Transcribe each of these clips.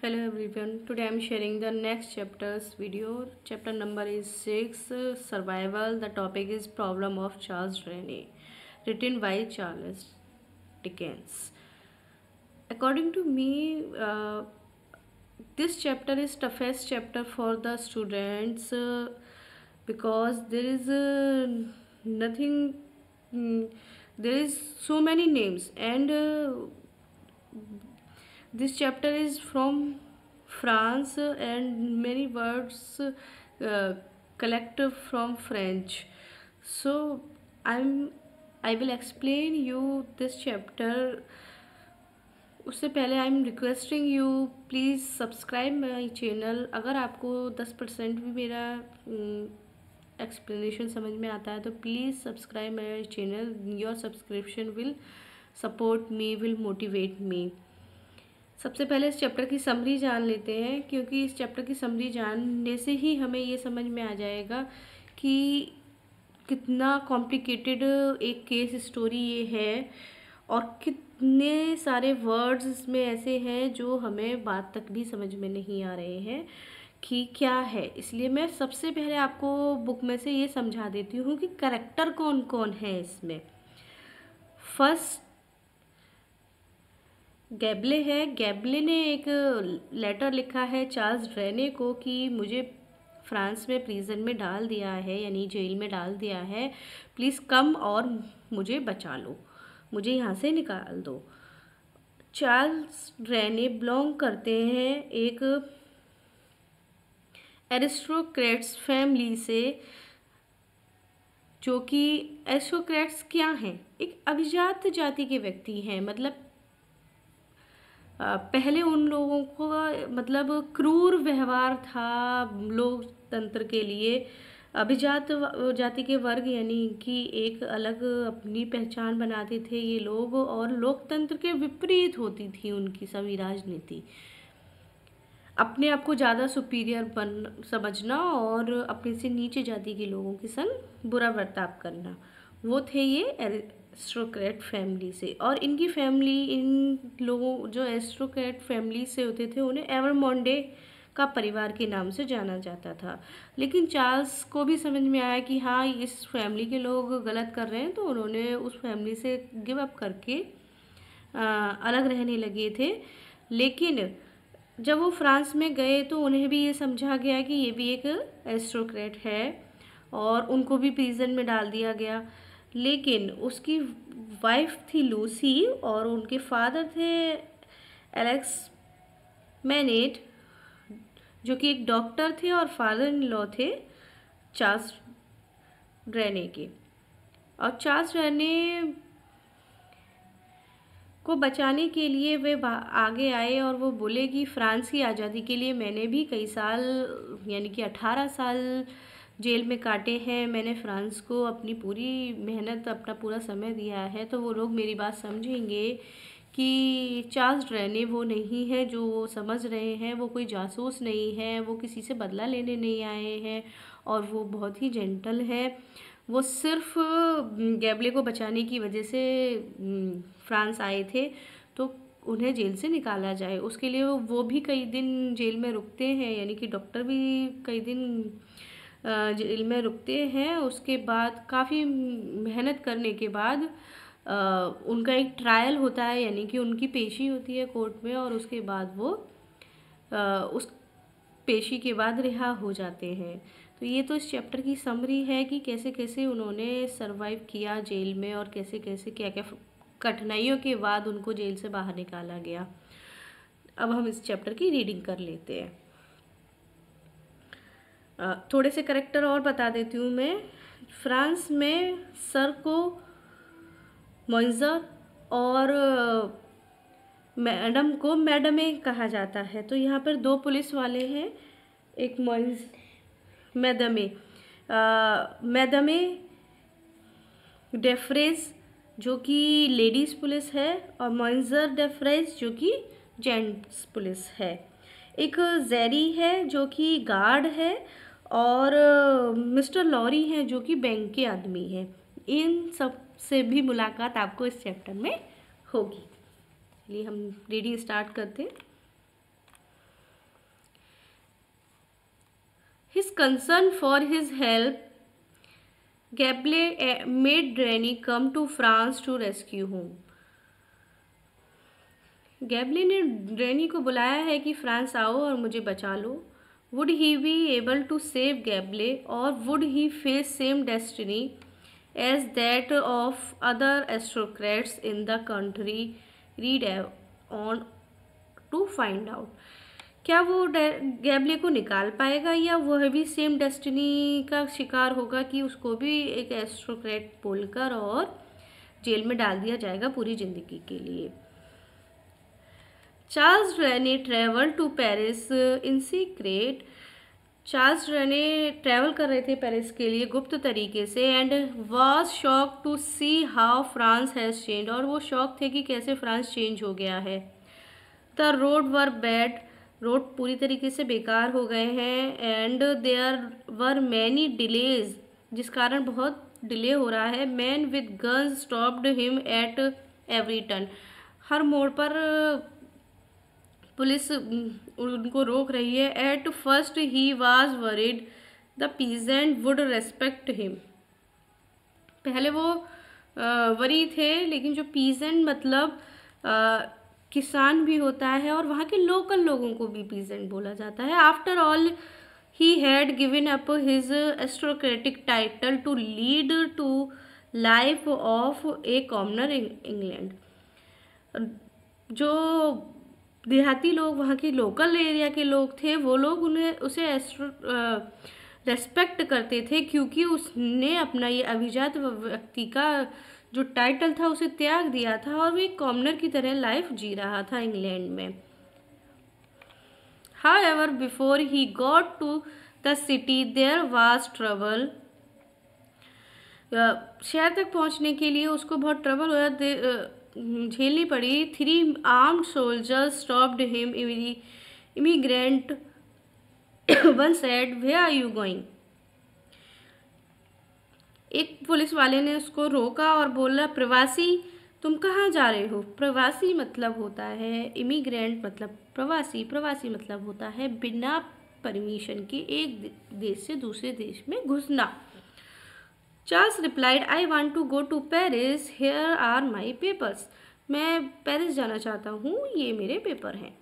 Hello everyone. Today I am sharing the next chapter's video. Chapter number is 6, Survival. The topic is Problem of Charles Rennie, written by Charles Dickens. According to me, this chapter is toughest chapter for the students because there is nothing. There is so many names and this chapter is from France and many words collected from French. So I will explain you this chapter. उससे पहले I am requesting you please subscribe my channel. अगर आपको 10% भी मेरा explanation समझ में आता है तो please subscribe my channel. Your subscription will support me, will motivate me. सबसे पहले इस चैप्टर की समरी जान लेते हैं, क्योंकि इस चैप्टर की समरी जानने से ही हमें ये समझ में आ जाएगा कि कितना कॉम्प्लिकेटेड एक केस स्टोरी ये है और कितने सारे वर्ड्स इसमें ऐसे हैं जो हमें बात तक भी समझ में नहीं आ रहे हैं कि क्या है. इसलिए मैं सबसे पहले आपको बुक में से ये समझा देती हूँ कि कैरेक्टर कौन कौन है इसमें. फर्स्ट गैब्ले है. गैब्ले ने एक लेटर लिखा है चार्ल्स रेने को कि मुझे फ्रांस में प्रिजन में डाल दिया है, यानी जेल में डाल दिया है. प्लीज़ कम और मुझे बचा लो, मुझे यहाँ से निकाल दो. चार्ल्स रेने बिलोंग करते हैं एक एरिस्टोक्रेट्स फैमिली से, जो कि एरिस्टोक्रेट्स क्या हैं, एक अभिजात जाति के व्यक्ति हैं. मतलब पहले उन लोगों को मतलब क्रूर व्यवहार था लोकतंत्र के लिए. अभिजात जाति के वर्ग यानी कि एक अलग अपनी पहचान बनाते थे ये लोग, और लोकतंत्र के विपरीत होती थी उनकी सभी राजनीति. अपने आप को ज़्यादा सुपीरियर समझना और अपने से नीचे जाति के लोगों के संग बुरा बर्ताव करना, वो थे ये एरिस्टोक्रेट फैमिली से. और इनकी फैमिली, इन लोगों जो एरिस्टोक्रेट फैमिली से होते थे उन्हें एवरमोंडे का परिवार के नाम से जाना जाता था. लेकिन चार्ल्स को भी समझ में आया कि हाँ इस फैमिली के लोग गलत कर रहे हैं, तो उन्होंने उस फैमिली से गिव अप करके अलग रहने लगे थे. लेकिन जब वो फ्रांस में गए तो उन्हें भी ये समझा गया कि ये भी एक एरिस्टोक्रेट है और उनको भी प्रिजन में डाल दिया गया. लेकिन उसकी वाइफ थी लूसी और उनके फादर थे एलेक्स मैनेट, जो कि एक डॉक्टर थे और फादर इन लॉ थे चार्ल्स रेने के. और चार्ल्स रेने को बचाने के लिए वे आगे आए और वो बोले कि फ्रांस की आज़ादी के लिए मैंने भी कई साल यानी कि 18 साल जेल में काटे हैं. मैंने फ्रांस को अपनी पूरी मेहनत, अपना पूरा समय दिया है. तो वो लोग मेरी बात समझेंगे कि चार्ल्स रेने वो नहीं है जो वो समझ रहे हैं. वो कोई जासूस नहीं है, वो किसी से बदला लेने नहीं आए हैं और वो बहुत ही जेंटल है. वो सिर्फ गैब्ले को बचाने की वजह से फ्रांस आए थे, तो उन्हें जेल से निकाला जाए उसके लिए वो भी कई दिन जेल में रुकते हैं, यानी कि डॉक्टर भी कई दिन जेल में रुकते हैं. उसके बाद काफ़ी मेहनत करने के बाद उनका एक ट्रायल होता है, यानी कि उनकी पेशी होती है कोर्ट में, और उसके बाद वो उस पेशी के बाद रिहा हो जाते हैं. तो ये तो इस चैप्टर की समरी है कि कैसे कैसे उन्होंने सरवाइव किया जेल में और कैसे कैसे क्या क्या कठिनाइयों के बाद उनको जेल से बाहर निकाला गया. अब हम इस चैप्टर की रीडिंग कर लेते हैं. थोड़े से करैक्टर और बता देती हूँ मैं. फ्रांस में सर को मोइंजर और मैडम को मैडमे कहा जाता है. तो यहाँ पर दो पुलिस वाले हैं, एक मैडमे डेफ्रेज जो कि लेडीज़ पुलिस है, और मोइंजर डेफ्रेज जो कि जेंट्स पुलिस है. एक जेरी है जो कि गार्ड है, और मिस्टर लॉरी हैं जो कि बैंक के आदमी हैं. इन सब से भी मुलाकात आपको इस चैप्टर में होगी. चलिए हम रीडिंग स्टार्ट करते हैं. His concern for his help, Gable made Rennie come to France to rescue him. गैबले ने रेनी को बुलाया है कि फ्रांस आओ और मुझे बचा लो. Would he be able to save Gabelle और would he face same destiny as that of other aristocrats in the country? Read on to find out. क्या वो गैबले को निकाल पाएगा या वह भी सेम डेस्टिनी का शिकार होगा कि उसको भी एक एस्ट्रोक्रेट बोलकर और जेल में डाल दिया जाएगा पूरी जिंदगी के लिए. Charles Rene travel to Paris in secret. Charles Rene travel कर रहे थे पेरिस के लिए गुप्त तरीके से. And was shock to see how France has change. और वो शॉक थे कि कैसे फ्रांस चेंज हो गया है. The road were bad. Road पूरी तरीके से बेकार हो गए हैं. And there were many delays, जिस कारण बहुत डिले हो रहा है. Man with guns stopped him at every turn. हर मोड़ पर पुलिस उनको रोक रही है. At first he was worried the peasant would respect him. पहले वो वरी थे, लेकिन जो पीजेंट मतलब किसान भी होता है और वहाँ के लोकल लोगों को भी पीजेंट बोला जाता है. After all he had given up his aristocratic title to lead to life of a commoner in England. जो देहाती लोग, वहाँ की लोकल एरिया के लोग थे, वो लोग उसे रेस्पेक्ट करते थे क्योंकि उसने अपना ये अभिजात व्यक्ति का जो टाइटल था उसे त्याग दिया था और वो एक कॉमनर की तरह लाइफ जी रहा था इंग्लैंड में. However, before he got to the city, there was trouble. शहर तक पहुंचने के लिए उसको बहुत ट्रबल हुआ, झेलनी पड़ी. 3 armed soldiers stopped him. Immigrant one said, "Where are you going?" एक पुलिस वाले ने उसको रोका और बोला, प्रवासी तुम कहाँ जा रहे हो? प्रवासी मतलब होता है इमिग्रेंट, मतलब प्रवासी. प्रवासी मतलब होता है बिना परमिशन के एक देश से दूसरे देश में घुसना. Charles replied, I want to go to Paris. Here are my papers. मैं पेरिस जाना चाहता हूँ, ये मेरे पेपर हैं.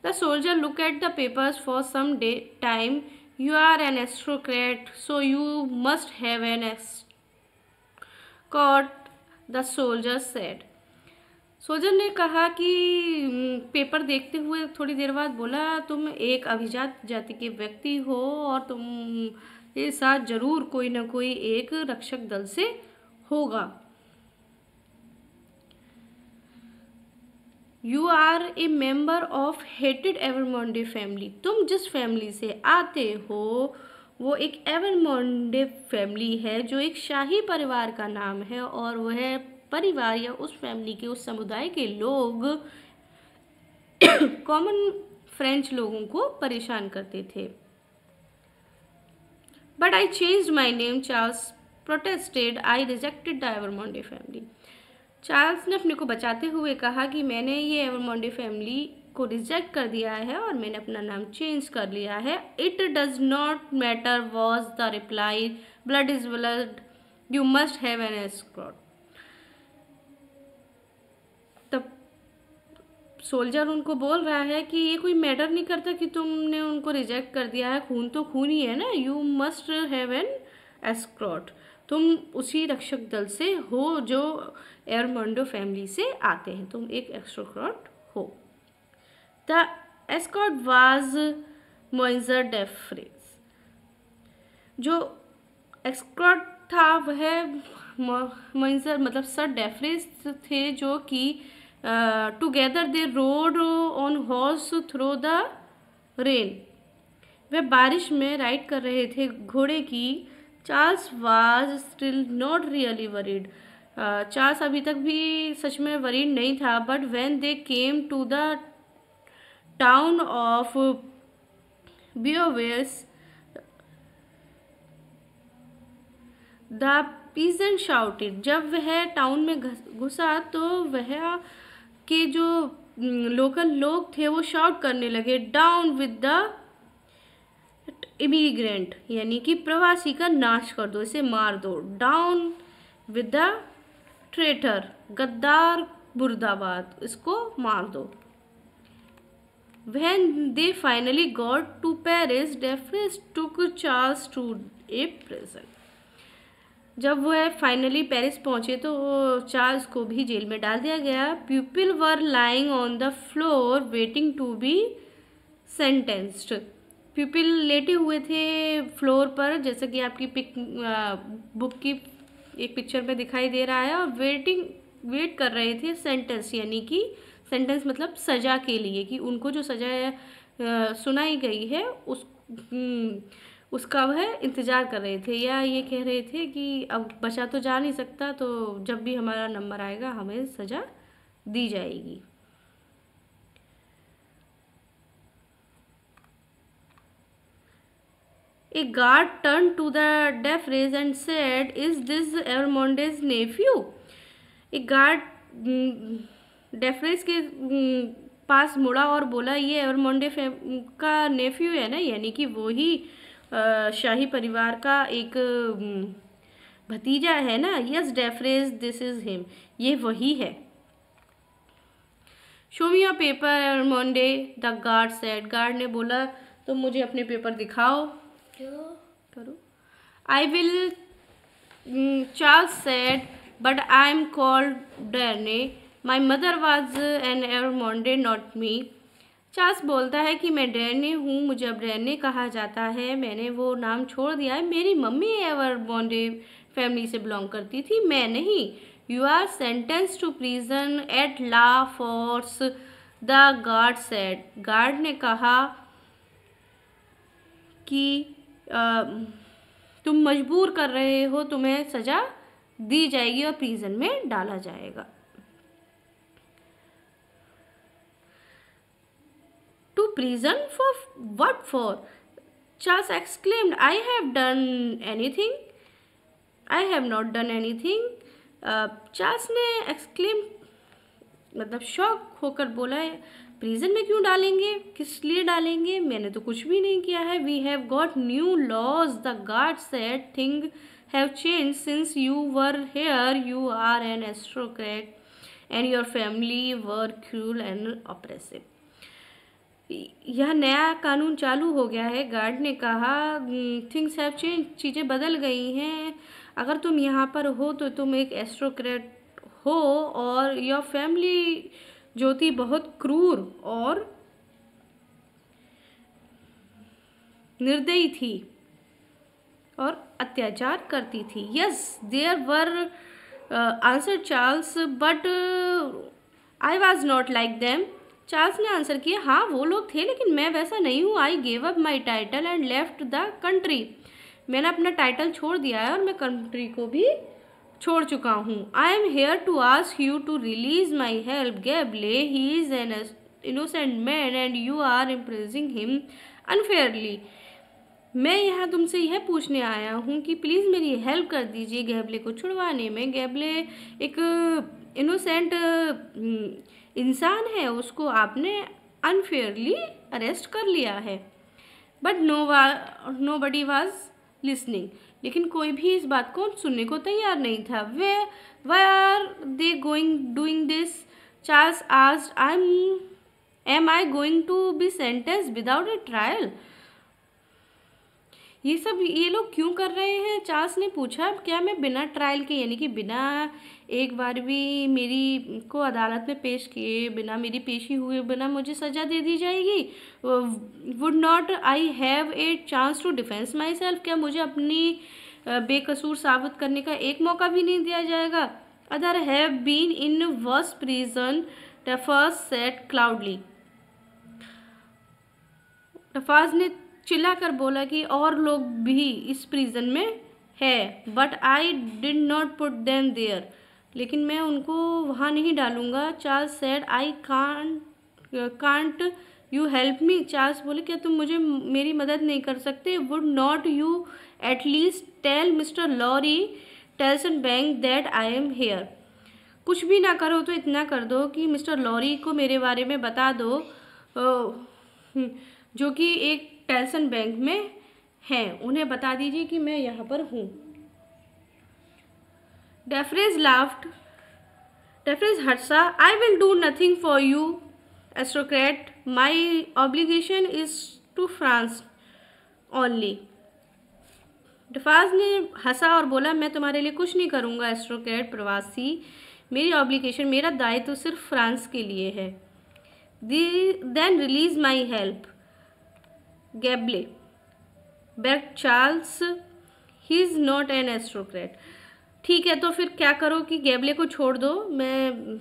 The soldier look at the papers for some time. You are an aristocrat, so you must have an escort, the soldier said. Soldier ने कहा कि पेपर देखते हुए थोड़ी देर बाद बोला, तुम एक अभिजात जाति के व्यक्ति हो और तुम के साथ जरूर कोई ना कोई एक रक्षक दल से होगा. You are a member of hated Evremonde family. तुम जिस फैमिली से आते हो वो एक एवरमोंडे फैमिली है जो एक शाही परिवार का नाम है और वह परिवार या उस फैमिली के, उस समुदाय के लोग कॉमन फ्रेंच लोगों को परेशान करते थे. But I changed my name, Charles protested. I rejected the Evremonde family. Charles ने अपने को बचाते हुए कहा कि मैंने ये एवरमोंडे फैमिली को रिजेक्ट कर दिया है और मैंने अपना नाम चेंज कर लिया है. It does not matter was the reply. Blood is blood, you must have an escort. तब सोल्जर उनको बोल रहा है कि ये कोई मैटर नहीं करता कि तुमने उनको रिजेक्ट कर दिया है, खून तो खून ही है ना. You must have an escort. तुम उसी रक्षक दल से हो जो एवरमोंडे फैमिली से आते हैं, तुम एक एस्ट्रोक्रेट हो. The escort was monsieur Defarge. जो एस्कॉर्ट था वह मोइंजर मतलब सर डेफ्रेस थे, जो कि together they rode on horse through the rain. वे बारिश में राइड कर रहे थे घोड़े की. Charles was still not really worried. Charles अभी तक भी सच में वरीड नहीं था. But when they came to the town of Beauvais the peasant shouted. जब वह टाउन में घुसा तो वह के जो लोकल लोग थे वो शाउट करने लगे, डाउन विद द इमिग्रेंट यानी कि प्रवासी का नाश कर दो, इसे मार दो। डाउन विद द ट्रेटर, गद्दार मुर्दाबाद, इसको मार दो। When they finally got to Paris, Defries took Charles to a prison. जब वह फाइनली पेरिस पहुंचे तो चार्ल्स को भी जेल में डाल दिया गया। People were lying on the floor waiting to be sentenced. People लेटे हुए थे फ्लोर पर, जैसे कि आपकी बुक की एक पिक्चर में दिखाई दे रहा है, और वेट कर रहे थे सेंटेंस, यानी कि सेंटेंस मतलब सज़ा के लिए, कि उनको जो सज़ा सुनाई गई है उसका वह इंतज़ार कर रहे थे, या ये कह रहे थे कि अब बचा तो जा नहीं सकता, तो जब भी हमारा नंबर आएगा हमें सज़ा दी जाएगी। A guard turned to the Defries and said, "Is this Evermonde's nephew?" एक गार्ड डेफरेस के पास मुड़ा और बोला, ये एवरमोंडे का नेफ्यू है ना, यानी कि वो ही शाही परिवार का एक भतीजा है ना। Yes Defarge, this is him, ये वही है। Show me your paper Evremonde, the guard said, guard ने बोला तो मुझे अपने पेपर दिखाओ। करो। I will, Charles said, but I am called Darnay, my mother was an Evremonde not me. Charles बोलता है कि मैं डर्ने हूँ, मुझे अब डर्ने कहा जाता है, मैंने वो नाम छोड़ दिया है, मेरी मम्मी एवरमोंडे फैमिली से बिलोंग करती थी, मैं नहीं। You are sentence to prison at La Force, the guard said, guard ने कहा कि तुम मजबूर कर रहे हो, तुम्हें सजा दी जाएगी और प्रिजन में डाला जाएगा। To prison for what for? Charles exclaimed, I have done anything, I have not done anything. Charles ने एक्सक्लेम मतलब शॉक होकर बोला, प्रिजन में क्यों डालेंगे, किस लिए डालेंगे, मैंने तो कुछ भी नहीं किया है। We have got new laws, the guard said, thing have change since you were here, you are an aristocrat and your family were cruel and oppressive. यह नया कानून चालू हो गया है, गार्ड ने कहा, थिंग्स हैव चेंज, चीज़ें बदल गई हैं, अगर तुम यहाँ पर हो तो तुम एक एरिस्टोक्रेट हो, और योर फैमिली जो थी बहुत क्रूर और निर्दयी थी और अत्याचार करती थी। Yes there were answer Charles, but I was not like them. Charles ने आंसर किया, हाँ वो लोग थे लेकिन मैं वैसा नहीं हूँ। आई gave up my title and left the country, मैंने अपना टाइटल छोड़ दिया है और मैं कंट्री को भी छोड़ चुका हूँ। I am here to ask you to release my help Gabelle, he is an innocent man and you are imprisoning him unfairly. मैं यहाँ तुमसे यह पूछने आया हूँ कि प्लीज़ मेरी हेल्प कर दीजिए गैब्ले को छुड़वाने में। गैब्ले एक इनोसेंट इंसान है, उसको आपने अनफेयरली अरेस्ट कर लिया है। But nobody was listening, लेकिन कोई भी इस बात को सुनने को तैयार नहीं था। Why are they doing this? Charles asked, am I going to be sentence without a trial? ये लोग क्यों कर रहे हैं? चार्ल्स ने पूछा, क्या मैं बिना ट्रायल के, यानी कि बिना एक बार भी मेरी को अदालत में पेश किए बिना, मेरी पेशी हुए बिना मुझे सज़ा दे दी जाएगी? Would not I have a chance to defence myself? क्या मुझे अपनी बेकसूर साबित करने का एक मौका भी नहीं दिया जाएगा? Other have been in worse prison, Defarge said loudly. Defarge ने चिल्लाकर बोला कि और लोग भी इस प्रिजन में है, but I did not put them there, लेकिन मैं उनको वहाँ नहीं डालूंगा। Charles said, I can't you help me? Charles बोले, क्या तुम मुझे मेरी मदद नहीं कर सकते? Would not you at least tell mister Lorry Tellson's Bank that I am here? कुछ भी ना करो तो इतना कर दो कि मिस्टर लॉरी को मेरे बारे में बता दो, जो कि एक टेल्सनबैंक में हैं उन्हें बता दीजिए कि मैं यहाँ पर हूँ। डेफ्रेज लाफ्ड, डेफ्रेज हंसा। I will do nothing for you aristocrat, my obligation is to France only. Defarge ने हंसा और बोला, मैं तुम्हारे लिए कुछ नहीं करूँगा एस्ट्रोक्रेट प्रवासी, मेरी ऑब्लिगेशन, मेरा दायित्व सिर्फ फ्रांस के लिए है। Then release my help Gabelle back Charles, he is not an aristocrat. ठीक है, तो फिर क्या करो कि गैब्ले को छोड़ दो। मैं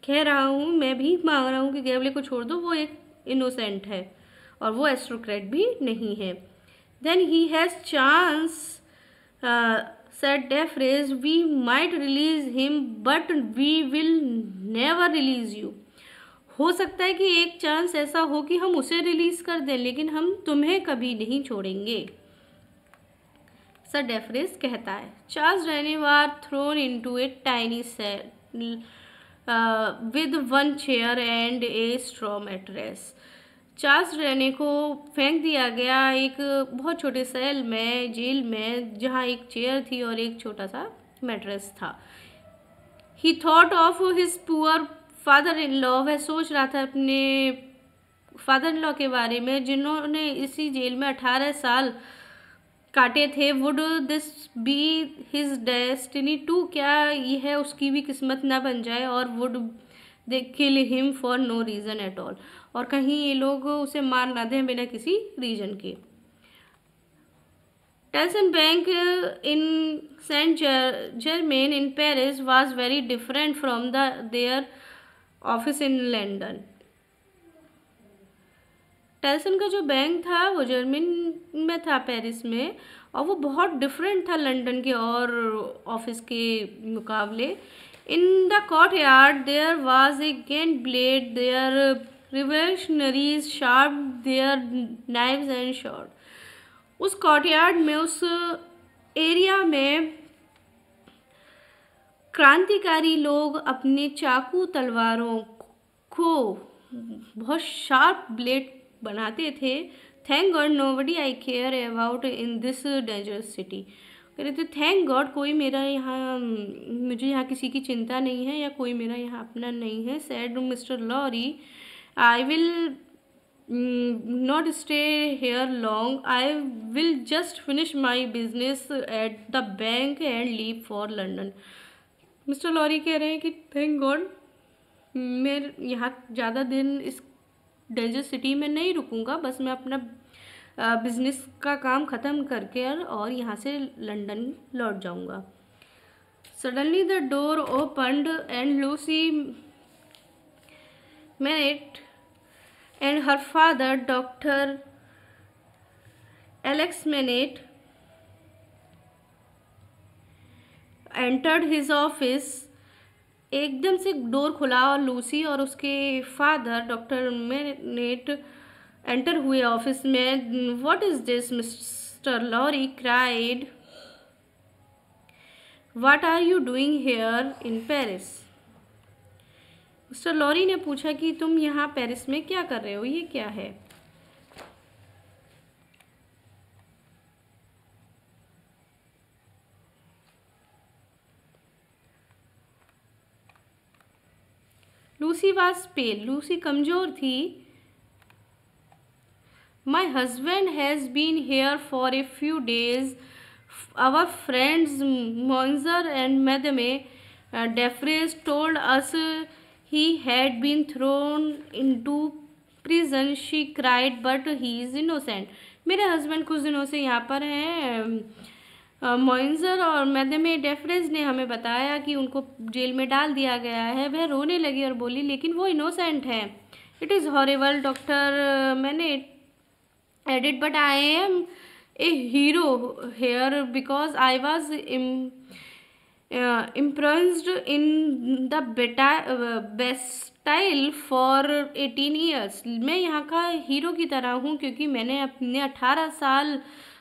कह रहा हूँ, मैं भी मांग रहा हूँ कि गैब्ले को छोड़ दो, वो एक इनोसेंट है और वो एस्ट्रोक्रेट भी नहीं है। Then he has chance said Defres, we might release him but we will never release you। हो सकता है कि एक चांस ऐसा हो कि हम उसे रिलीज कर दें, लेकिन हम तुम्हें कभी नहीं छोड़ेंगे, सर डेफरेस कहता है। Charles Rene were thrown into a tiny cell with one chair and a straw mattress. Charles Renee को फेंक दिया गया एक बहुत छोटे सेल में, जेल में, जहाँ एक चेयर थी और एक छोटा सा मैट्रेस था। ही thought of his poor father in law, वह सोच रहा था अपने फादर इन लॉ के बारे में जिन्होंने इसी जेल में 18 साल काटे थे। Would this be his destiny to, क्या यह उसकी भी किस्मत ना बन जाए। और would they kill him for no reason at all, और कहीं ये लोग उसे मार ना दें बिना किसी रीजन के। Tellson bank in Saint Germain in Paris was very different from their office in London. Tellson का जो बैंक था वो जर्मन में था, पेरिस में, और वो बहुत डिफरेंट था लंदन के और ऑफिस के मुकाबले। In the courtyard there was a gain blade, there revolutionaries sharp their knives and short. उस कोर्टयार्ड में, उस एरिया में क्रांतिकारी लोग अपने चाकू तलवारों को बहुत शार्प ब्लेड बनाते थे। Thank God nobody I care about in this dangerous city. कह रहे थे थैंक गॉड कोई मेरा यहाँ, मुझे यहाँ किसी की चिंता नहीं है या कोई मेरा यहाँ अपना नहीं है। Said Mr Lorry, I will not stay here long. I will just finish my business at the bank and leave for London। Mr Lorry कह रहे हैं कि थैंक गॉड मैं यहाँ ज़्यादा दिन इस डेंजर सिटी में नहीं रुकूंगा, बस मैं अपना बिजनेस का काम ख़त्म करके और यहाँ से लंदन लौट जाऊंगा। Suddenly the door opened and Lucy Manet and her father, Dr. Alex Manet, entered his office। एकदम से डोर खुला और लूसी और उसके फादर डॉक्टर मेनेट एंटर हुए ऑफिस में। What is this, Mr Lorry cried, what are you doing here in Paris. Mr Lorry ने पूछा कि तुम यहाँ पेरिस में क्या कर रहे हो, ये क्या है। लूसी वाज पेल, लूसी कमजोर थी। My husband has been here for a few days, our friends monsieur and madame Defarge told us he had been thrown into prison, she cried, but he is innocent। मेरे husband कुछ दिनों से यहाँ पर हैं। मॉइंजर और मैडमे डेफ्रेज ने हमें बताया कि उनको जेल में डाल दिया गया है। वह रोने लगी और बोली लेकिन वो इनोसेंट है। It is horrible, doctor Manette added, but I am a hero here because I was imprisoned in the Bastille for 18 years। मैं यहाँ का हीरो की तरह हूँ क्योंकि मैंने अपने 18 साल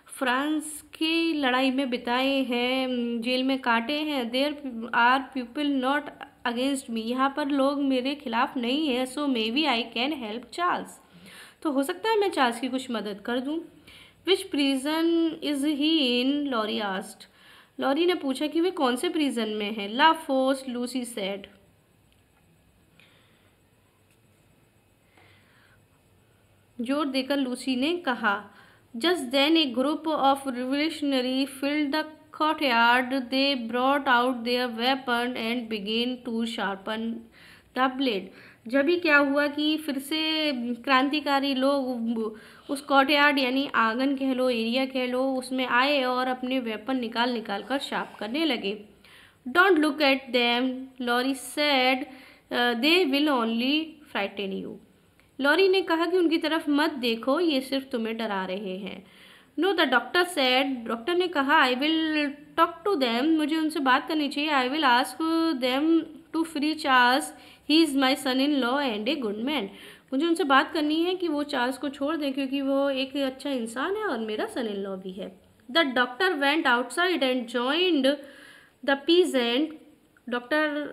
फ्रांस की लड़ाई में बिताए हैं, जेल में काटे हैं। There are people not against me, यहाँ पर लोग मेरे खिलाफ नहीं है। So maybe I can help Charles, तो हो सकता है मैं चार्ल्स की कुछ मदद कर दूँ। Which prison is he in, Lorry asked. Lorry ने पूछा कि वे कौन से प्रिजन में है। La Force, Lucy said. जोर देकर लूसी ने कहा। Just then a group of revolutionary filled the courtyard. They brought out their weapon and began to sharpen the blade. जब भी क्या हुआ कि फिर से क्रांतिकारी लोग उस कॉर्टयार्ड यानी आंगन कह लो, एरिया कह लो, उसमें आए और अपने वेपन निकाल निकाल कर शार्प करने लगे। Don't look at them, Lorry said, they will only frighten you. Lorry ने कहा कि उनकी तरफ मत देखो, ये सिर्फ तुम्हें डरा रहे हैं। No, the doctor said, doctor ने कहा, I will talk to them, मुझे उनसे बात करनी चाहिए। I will ask them to free Charles, he is my son in law and a good man. मुझे उनसे बात करनी है कि वो चार्ल्स को छोड़ दें क्योंकि वो एक अच्छा इंसान है और मेरा सन इन लॉ भी है। The doctor went outside and joined the peasant. Doctor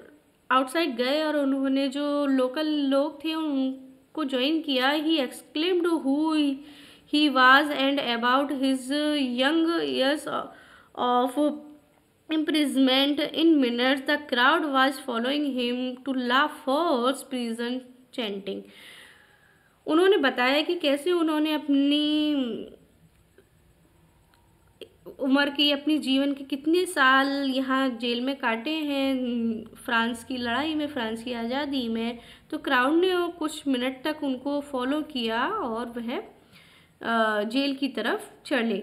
outside गए और उन्होंने जो लोकल लोग थे उनको ज्वाइन किया। He exclaimed who he was and about his young years of imprisonment. In minutes the crowd was following him to La Force prison chanting. उन्होंने बताया कि कैसे उन्होंने अपनी उम्र की, अपनी जीवन के कितने साल यहाँ जेल में काटे हैं फ्रांस की लड़ाई में, फ्रांस की आज़ादी में। तो क्राउड ने कुछ मिनट तक उनको फॉलो किया और वह जेल की तरफ चले।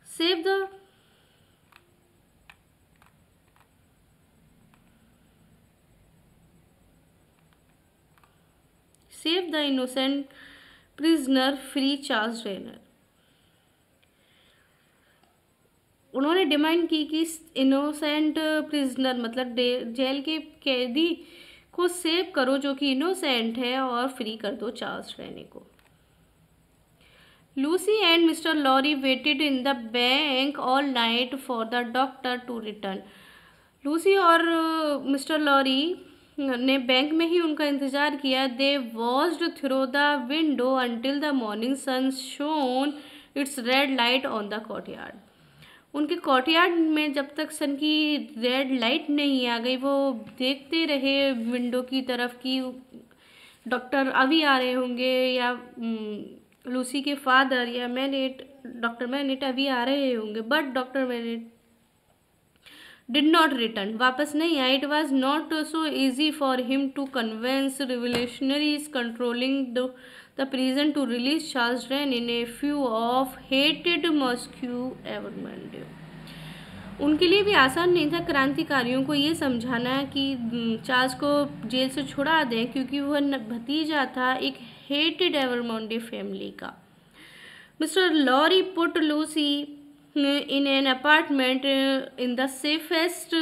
Save the innocent prisoner, free Charles Renner. उन्होंने डिमांड की कि इनोसेंट प्रिजनर मतलब जेल के कैदी को सेव करो जो कि इनोसेंट है और फ्री कर दो चार्ल्स रेने को। Lucy and mister Lorry waited in the bank all night for the doctor to return. Lucy और मिस्टर लॉरी ने बैंक में ही उनका इंतजार किया। They watched through the window until the morning sun shone its red light on the courtyard. उनके courtyard में जब तक सन की रेड लाइट नहीं आ गई वो देखते रहे विंडो की तरफ कि डॉक्टर अभी आ रहे होंगे या लूसी के फादर या मैनेट, डॉक्टर मैनेट अभी आ रहे होंगे। But doctor Manette did not return, वापस नहीं आए। It was not so easy for him to convince revolutionaries controlling the prison to release Charles Reine in a few of hated Moscow Evermande. उनके लिए भी आसान नहीं था क्रांतिकारियों को ये समझाना कि चार्ल्स को जेल से छुड़ा दें क्योंकि वह भतीजा था एक हेटेड एवरमोंडे फैमिली का। Mr Lorry put Lucie in an apartment in the safest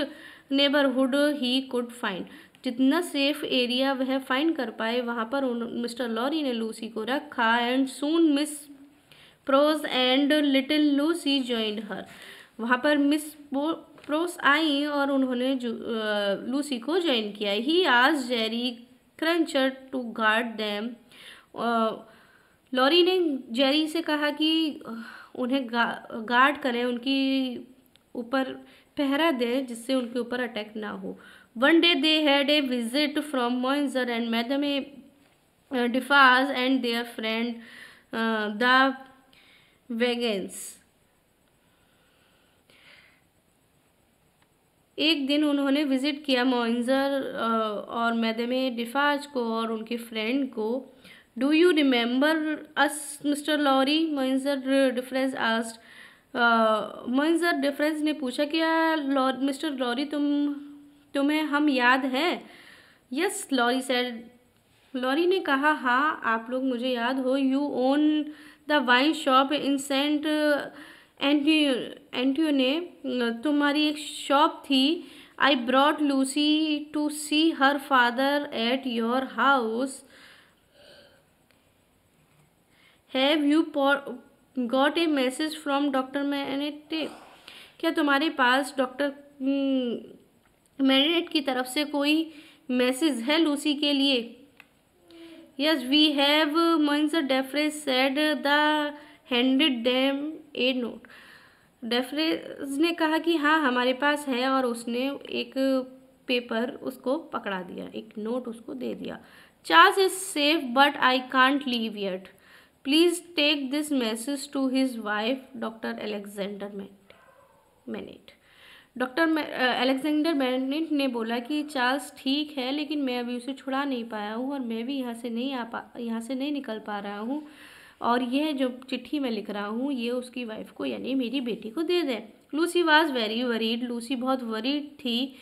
neighbourhood he could find. जितना सेफ एरिया वह फाइंड कर पाए वहाँ पर मिस्टर लॉरी ने लूसी को रखा। And soon Miss Pross and little Lucy joined her. वहाँ पर मिस प्रोस आई और उन्होंने लूसी को ज्वाइन किया। He asked Jerry Cruncher to guard them. Lorry ने जेरी से कहा कि उन्हें गार्ड करें, उनकी ऊपर पहरा दें जिससे उनके ऊपर अटैक ना हो। One day they had a visit from Moinzer and Madame Defarge and their friend the Wagons. एक दिन उन्होंने विजिट किया मोइंजर और मैडमे डिफार्ज को और उनके फ्रेंड को। Do you remember us mister Lorry, Monsieur Defarge asked. Monsieur Defarge ने पूछा क्या मिस्टर लॉरी तुम्हें हम याद है? Yes, lorry said. लॉरी ने कहा हाँ, आप लोग मुझे याद हो। You own the wine shop in Saint Antoine, तुम्हारी एक शॉप थी। I brought Lucy to see her father at your house. Have you got a message from doctor Manette, क्या तुम्हारे पास डॉक्टर मैनेट की तरफ से कोई मैसेज है लूसी के लिए? Yes we have mister Defarge said the handed them a note. Defarge ने कहा कि हाँ हमारे पास है, और उसने एक पेपर उसको पकड़ा दिया, एक नोट उसको दे दिया। Charles is safe but I can't leave yet, please take this message to his wife doctor Alexander Manette. Doctor Alexander Manette ने बोला कि चार्ल्स ठीक है, लेकिन मैं अभी उसे छुड़ा नहीं पाया हूँ, और मैं भी यहाँ से नहीं निकल पा रहा हूँ, और यह जो चिट्ठी मैं लिख रहा हूँ ये उसकी वाइफ को यानी मेरी बेटी को दे दें। Lucy was very worried, Lucy बहुत वरीड थी।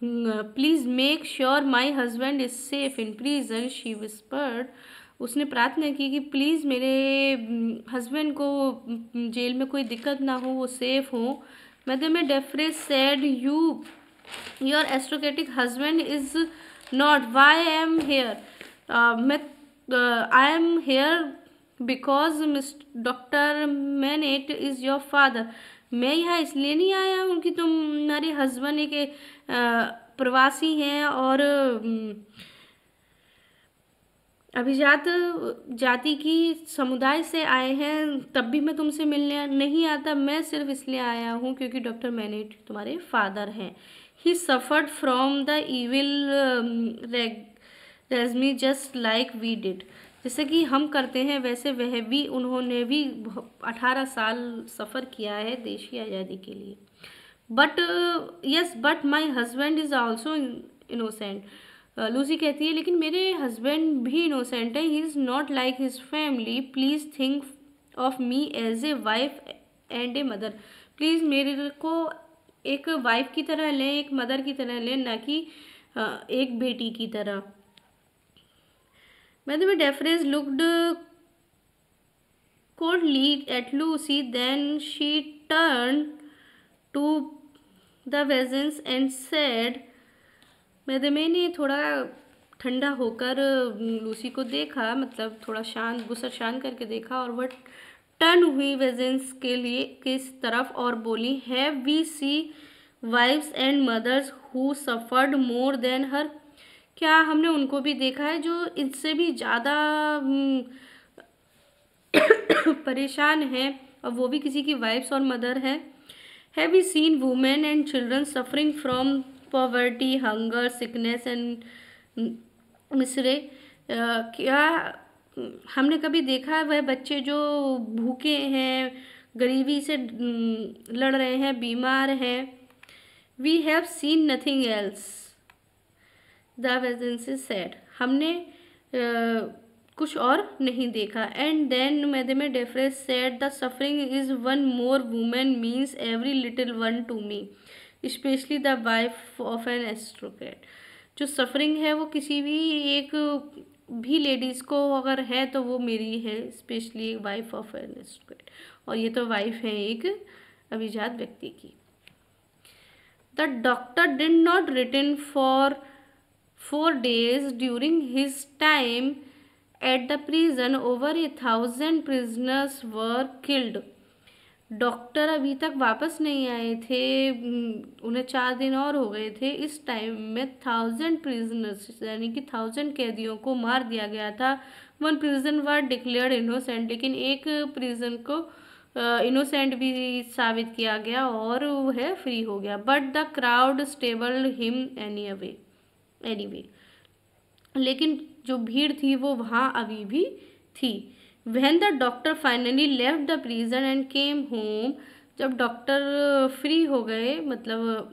Please make sure my husband is safe in prison, she whispered. उसने प्रार्थना की कि प्लीज़ मेरे हस्बैंड को जेल में कोई दिक्कत ना हो, वो सेफ हो। Madame Defarge said your aristocratic husband is not, why I am here, I am here because doctor Manette is your father. मैं यहाँ इसलिए नहीं आया हूँ कि तुम्हारे हस्बैंड एक प्रवासी हैं और अभिजात जाति की समुदाय से आए हैं, तब भी मैं तुमसे मिलने नहीं आता। मैं सिर्फ इसलिए आया हूँ क्योंकि डॉक्टर मैनेट तुम्हारे फादर हैं। He suffered from the evil regime just like we did, जैसे कि हम करते हैं वैसे उन्होंने भी 18 साल सफ़र किया है देश की आज़ादी के लिए। But my husband is also innocent. Lucie कहती है लेकिन मेरे हस्बैंड भी इनोसेंट है। He is not like his family, please think of me as a wife and a mother. Please मेरे को एक वाइफ की तरह लें, एक मदर की तरह लें, ना कि एक बेटी की तरह। Madame Defres looked coldly at Lucy, then she turned to the peasants and said, madam ने थोड़ा ठंडा होकर लूसी को देखा, मतलब थोड़ा शांत गुस्सा शांत करके देखा, और वह टर्न हुई वेजेंस के तरफ और बोली, have we see wives and mothers who suffered more than her. क्या हमने उनको भी देखा है जो इससे भी ज़्यादा परेशान हैं, और वो भी किसी की वाइफ्स और मदर है। Have we seen women and children suffering from poverty, hunger, sickness and misery. क्या हमने कभी देखा है वह बच्चे जो भूखे हैं, गरीबी से लड़ रहे हैं, बीमार हैं। We have seen nothing else, the Vengeance said. हमने कुछ और नहीं देखा। And then madame Defarge said, the suffering is one more women means every little one to me, specially the wife of an aristocrat. जो suffering है वो किसी भी एक भी लेडीज़ को अगर है तो वो मेरी है, स्पेशली वाइफ ऑफ एन एस्ट्रोक्रेट, और ये तो वाइफ है एक अभिजात व्यक्ति की। The doctor did not return for 4 days during his time at the prison. Over 1,000 prisoners were killed. Doctor अभी तक वापस नहीं आए थे, उन्हें 4 दिन और हो गए थे। इस टाइम में 1000 प्रिजनर्स यानी कि 1000 कैदियों को मार दिया गया था। 1 प्रिजन वर डिक्लेयर्ड इनोसेंट, लेकिन एक प्रिजन को इनोसेंट भी साबित किया गया और वह फ्री हो गया। But the crowd stabled him anyway, लेकिन जो भीड़ थी वो वहाँ अभी भी थी। When the doctor finally left the prison and came home, जब डॉक्टर फ्री हो गए, मतलब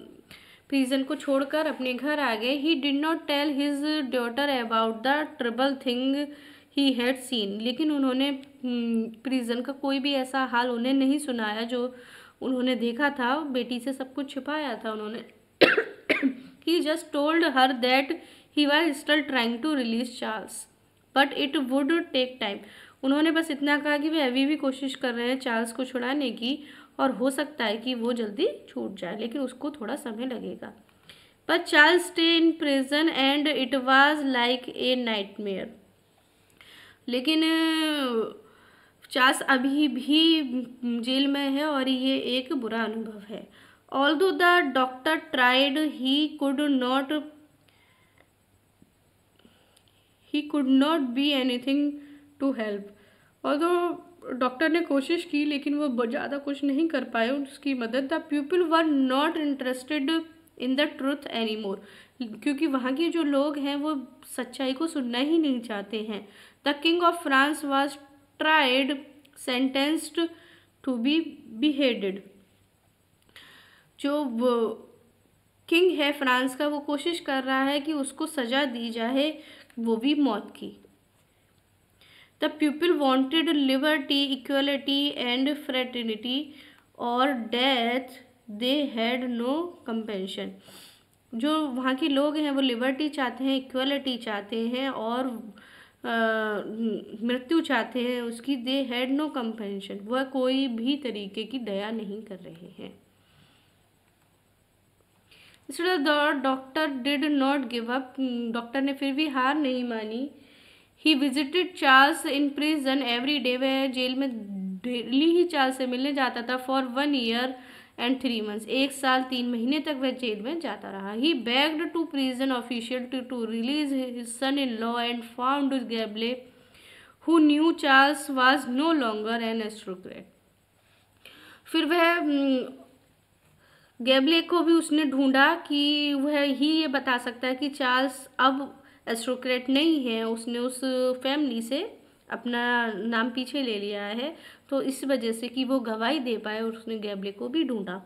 प्रिजन को छोड़कर अपने घर आ गए, he did not tell his daughter about the trouble thing he had seen. लेकिन उन्होंने प्रिजन का कोई भी ऐसा हाल उन्हें नहीं सुनाया जो उन्होंने देखा था। बेटी से सब कुछ छिपाया था उन्होंने। He just told her that he was still trying to release Charles, but it would take time. उन्होंने बस इतना कहा कि वे अभी भी कोशिश कर रहे हैं चार्ल्स को छुड़ाने की, और हो सकता है कि वो जल्दी छूट जाए, लेकिन उसको थोड़ा समय लगेगा। But Charles stayed in prison and it was like a nightmare. लेकिन चार्ल्स अभी भी जेल में है और ये एक बुरा अनुभव है। Although the doctor tried, he he could not be anything to help. और तो डॉक्टर ने कोशिश की लेकिन वो ज़्यादा कुछ नहीं कर पाए उसकी मदद। The people were not interested in the truth any more, क्योंकि वहाँ के जो लोग हैं वो सच्चाई को सुनना ही नहीं चाहते हैं। The king of France was tried, sentenced to be beheaded. जो वो किंग है फ्रांस का वो कोशिश कर रहा है कि उसको सजा दी जाए, वो भी मौत की। The people wanted liberty, equality and fraternity और डेथ, दे हैड नो कंपेंशन। जो वहाँ के लोग हैं वो लिबर्टी चाहते हैं, इक्वलिटी चाहते हैं और मृत्यु चाहते हैं उसकी। दे हैड नो कंपेंशन, वह कोई भी तरीके की दया नहीं कर रहे हैं। इसलिए doctor did not give up, doctor ने फिर भी हार नहीं मानी। He visited Charles in prison every day, वह जेल में डेली ही चार्ल्स से मिलने जाता था। फॉर 1 year and 3 months, 1 साल 3 महीने तक वह जेल में जाता रहा। He begged to prison official to release his son in law and found Gabelle who knew Charles was no longer an aristocrat. फिर वह गैब्ले को भी उसने ढूंढा कि वह ही ये बता सकता है कि चार्ल्स अब एरिस्टोक्रेट नहीं है, उसने उस फैमिली से अपना नाम पीछे ले लिया है, तो इस वजह से कि वो गवाही दे पाए और उसने गैब्ले को भी ढूंढा।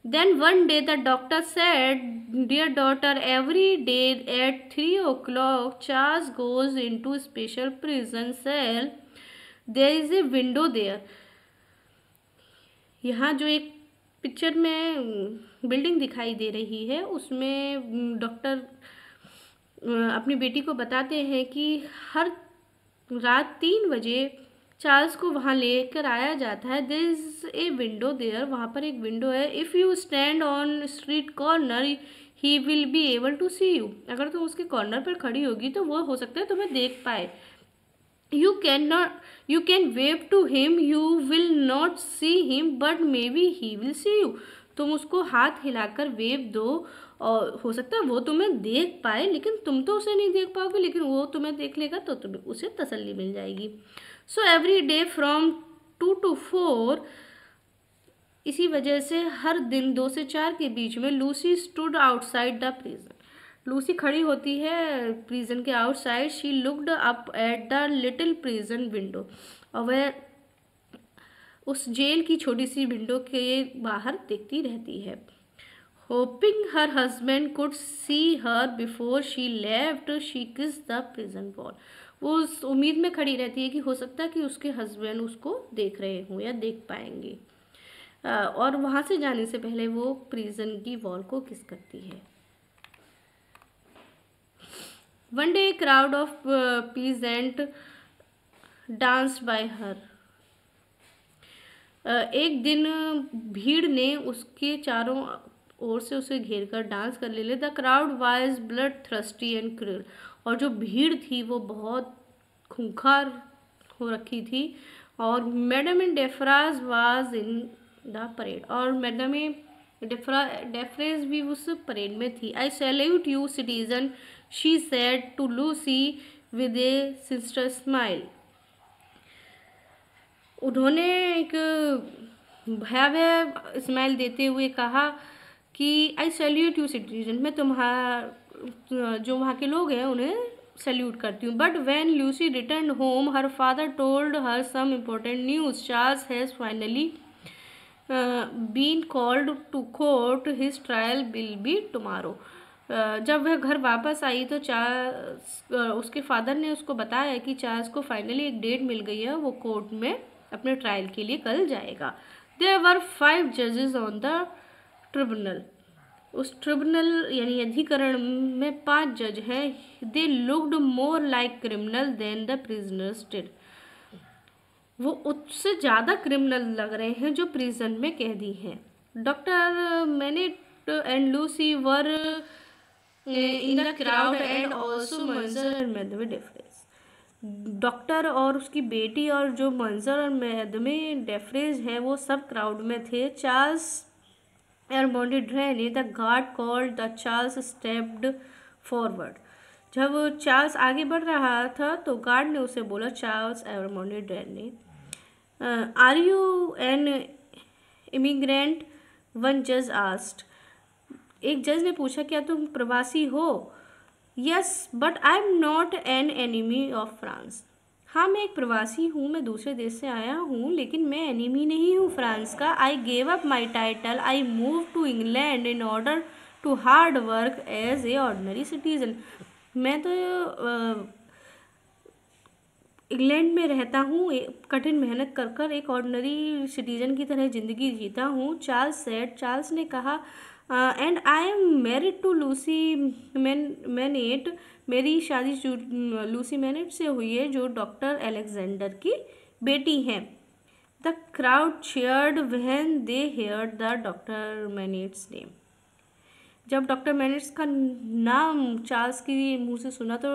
Then one day the doctor said, dear daughter, every day at 3 o'clock Charles goes into special prison cell, there is a window there. यहाँ जो एक पिक्चर में बिल्डिंग दिखाई दे रही है उसमें डॉक्टर अपनी बेटी को बताते हैं कि हर रात 3 बजे चार्ल्स को वहाँ लेकर आया जाता है। There is a window there, वहाँ पर एक विंडो है। If you stand on street corner he will be able to see you, अगर तुम उसके कॉर्नर पर खड़ी होगी तो वो हो सकता है तुम्हें देख पाए। You can wave to him, you will not see him, but maybe he will see you. तुम उसको हाथ हिलाकर वेव दो और हो सकता है वो तुम्हें देख पाए, लेकिन तुम तो उसे नहीं देख पाओगे, लेकिन वो तुम्हें देख लेगा तो तुम्हें उसे तसल्ली मिल जाएगी। So every day from 2 to 4, इसी वजह से हर दिन 2 से 4 के बीच में Lucy stood outside the prison, Lucy खड़ी होती है प्रिजन के outside. She looked up at the little prison window, और वह उस जेल की छोटी सी विंडो के बाहर देखती रहती है। Hopping her husband could see her before she left, she किस द प्रिजन वॉल। वो उस उम्मीद में खड़ी रहती है कि हो सकता है कि उसके हस्बैंड उसको देख रहे हों या देख पाएंगे, और वहाँ से जाने से पहले वो प्रिजन की वॉल को किस करती है। One day a crowd of peasant danced by her. एक दिन भीड़ ने उसके चारों ओर से उसे घेर कर डांस कर ले। The crowd was blood thirsty and क्रूर, और जो भीड़ थी वो बहुत खूंखार हो रखी थी। और madame in Defarge was in the parade, और मैडम डेफ्रेज भी उस परेड में थी। I salute you citizen, she said to Lucy with a sinister smile. उन्होंने एक भयावह स्माइल देते हुए कहा कि आई सैल्यूट यू सिटीजन, मैं तुम्हारा जो वहाँ के लोग हैं उन्हें सैल्यूट करती हूँ। But when Lucy return home her father told her some important news, Charles has finally been called to court, his trial will be tomorrow. जब वह घर वापस आई तो उसके फादर ने उसको बताया कि चार्ल्स को फाइनली एक डेट मिल गई है, वो कोर्ट में अपने ट्रायल के लिए कल जाएगा। देयर वर 5 जजेस ऑन द ट्रिब्यूनल, उस ट्रिब्यूनल यानी अधिकरण में 5 जज हैं। They looked more like criminal than the prisoners did, वो उससे ज़्यादा क्रिमिनल लग रहे हैं जो प्रिजन में कैदी हैं। Doctor MANET and Lucy were in the crowd and also मंजर और मैडमे डेफ्रेज, डॉक्टर और उसकी बेटी और जो मंजर और मैडमे डेफ्रेज हैं वो सब क्राउड में थे। Charles Evremonde Darnay the guard called the Charles stepped forward, जब चार्ल्स आगे बढ़ रहा था तो गार्ड ने उसे बोला, Charles Evremonde Darnay, are you an immigrant? One जज आस्ट। एक जज ने पूछा, क्या तुम प्रवासी हो? Yes but I am not an enemy of France. हाँ, मैं एक प्रवासी हूँ, मैं दूसरे देश से आया हूँ, लेकिन मैं एनिमी नहीं हूँ फ्रांस का। I gave up my title, I move to England in order to hard work as a ordinary citizen. मैं तो इंग्लैंड में रहता हूँ, कठिन मेहनत कर कर एक ऑर्डिनरी सिटीजन की तरह ज़िंदगी जीता हूँ। चार्ल्स ने कहा, and I am married to Lucy Manette. मेरी शादी लूसी मैनेट से हुई है, जो डॉक्टर अलेक्जेंडर की बेटी हैं। The crowd cheered when they heard the doctor Manette's name. जब डॉक्टर मैनेट्स का नाम चार्ल्स की मुंह से सुना तो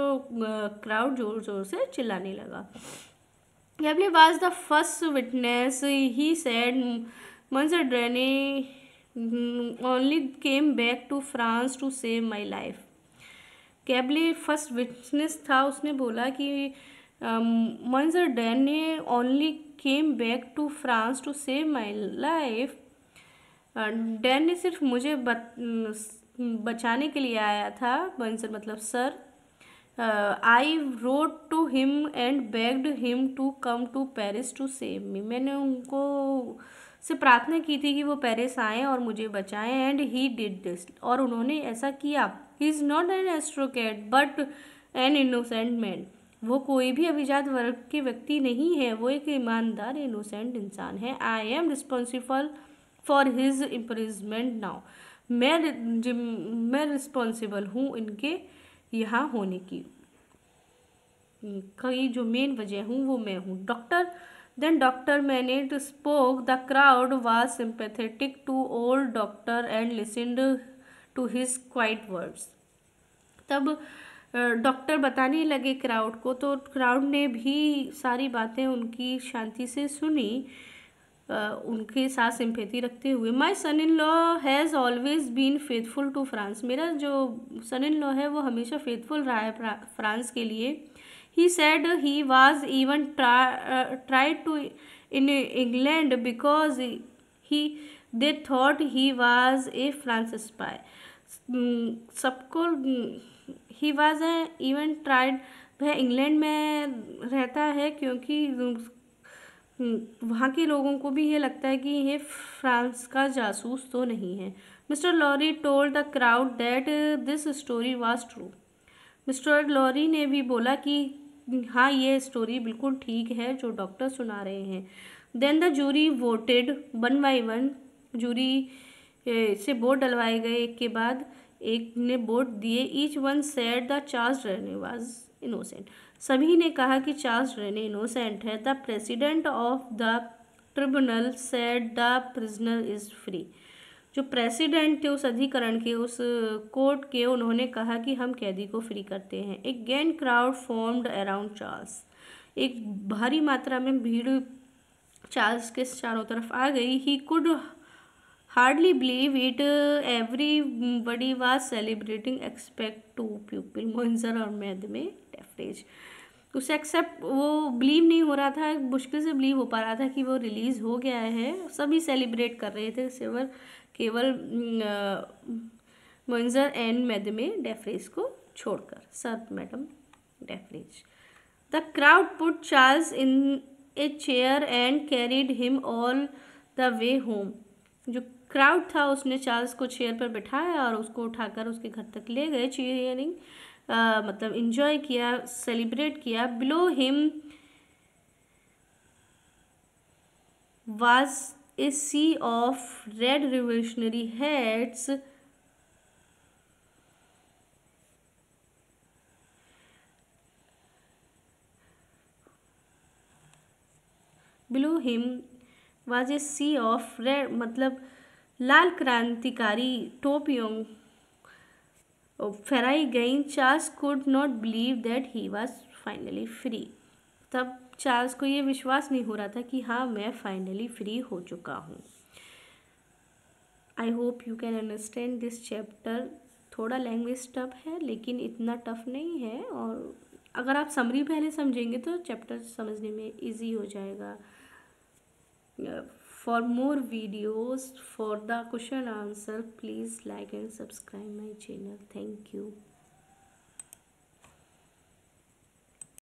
क्राउड जोर जोर से चिल्लाने लगा। Gable was the first witness. He said, Monsieur Drane only came back to France to save my life. Gabelle first witness था। उसने बोला कि मंजर डैन ने only came back to France to save my life. Darnay ने सिर्फ मुझे बचाने के लिए आया था। मंजर मतलब sir. I wrote to him and begged him to come to Paris to save me. मैंने उनको से प्रार्थना की थी कि वो पेरिस आएँ और मुझे बचाएं। एंड ही डिड दिस, और उन्होंने ऐसा किया। He is not an aristocrat but an innocent man. वो कोई भी अभिजात वर्ग के व्यक्ति नहीं है, वो एक ईमानदार इनोसेंट इंसान है। I am responsible for his imprisonment now. मैं रिस्पॉन्सिबल हूँ इनके यहाँ होने की। कई जो मेन वजह हूँ वो मैं हूँ। Doctor Manette spoke. The crowd was sympathetic to old doctor and listened to his quiet words. तब डॉक्टर बताने लगे क्राउड को, तो क्राउड ने भी सारी बातें उनकी शांति से सुनी, उनके साथ सिंपैथी रखते हुए। My son in law has always been faithful to France. मेरा जो सन इन लॉ है वो हमेशा फेथफुल रहा है फ्रांस के लिए। He said he was even tried to in England because he they thought he was a France spy. सबको ही वाज इवन ट्राइड, वह इंग्लैंड में रहता है क्योंकि वहाँ के लोगों को भी ये लगता है कि ये फ्रांस का जासूस तो नहीं है। Mister Lorry told the crowd that this story was true. Mister Lorry ने भी बोला कि हाँ, ये स्टोरी बिल्कुल ठीक है जो डॉक्टर सुना रहे हैं। Then the jury voted one by one. Jury से वोट डलवाए गए, एक के बाद एक ने वोट दिए। Each one said the Charles Darnay was innocent. सभी ने कहा कि चार्ल्स ड्रेने इनोसेंट है। The president of the tribunal said the prisoner is free. जो प्रेसिडेंट थे उस अधिकरण के, उस कोर्ट के, उन्होंने कहा कि हम कैदी को फ्री करते हैं। Again crowd formed around Charles. एक भारी मात्रा में भीड़ चार्ल्स के चारों तरफ आ गई। He could hardly believe it. Everybody was celebrating expect to pupil मंजर और मैद में डेफरेज। उसे एक्सेप्ट वो बिलीव नहीं हो रहा था, मुश्किल से बिलीव हो पा रहा था कि वो रिलीज़ हो गया है। सभी सेलिब्रेट कर रहे थे केवल मंजर एंड मैद में डेफरेज को छोड़कर, sir madame Defarge. The crowd put Charles in a chair and carried him all the way home. जो क्राउड था उसने चार्ल्स को चेयर पर बिठाया और उसको उठाकर उसके घर तक ले गए। चीयरिंग मतलब इंजॉय किया, सेलिब्रेट किया। Below him was a sea of red revolutionary heads. Below him was a sea of red मतलब लाल क्रांतिकारी टोपियों फहराई गई। Charles could not believe that he was finally free. तब चार्ल्स को ये विश्वास नहीं हो रहा था कि हाँ, मैं फाइनली फ्री हो चुका हूँ। I hope you can understand this chapter थोड़ा लैंग्वेज टफ है लेकिन इतना टफ नहीं है, और अगर आप समरी पहले समझेंगे तो चैप्टर समझने में इजी हो जाएगा। For more videos for the question answer please like and subscribe my channel. Thank you.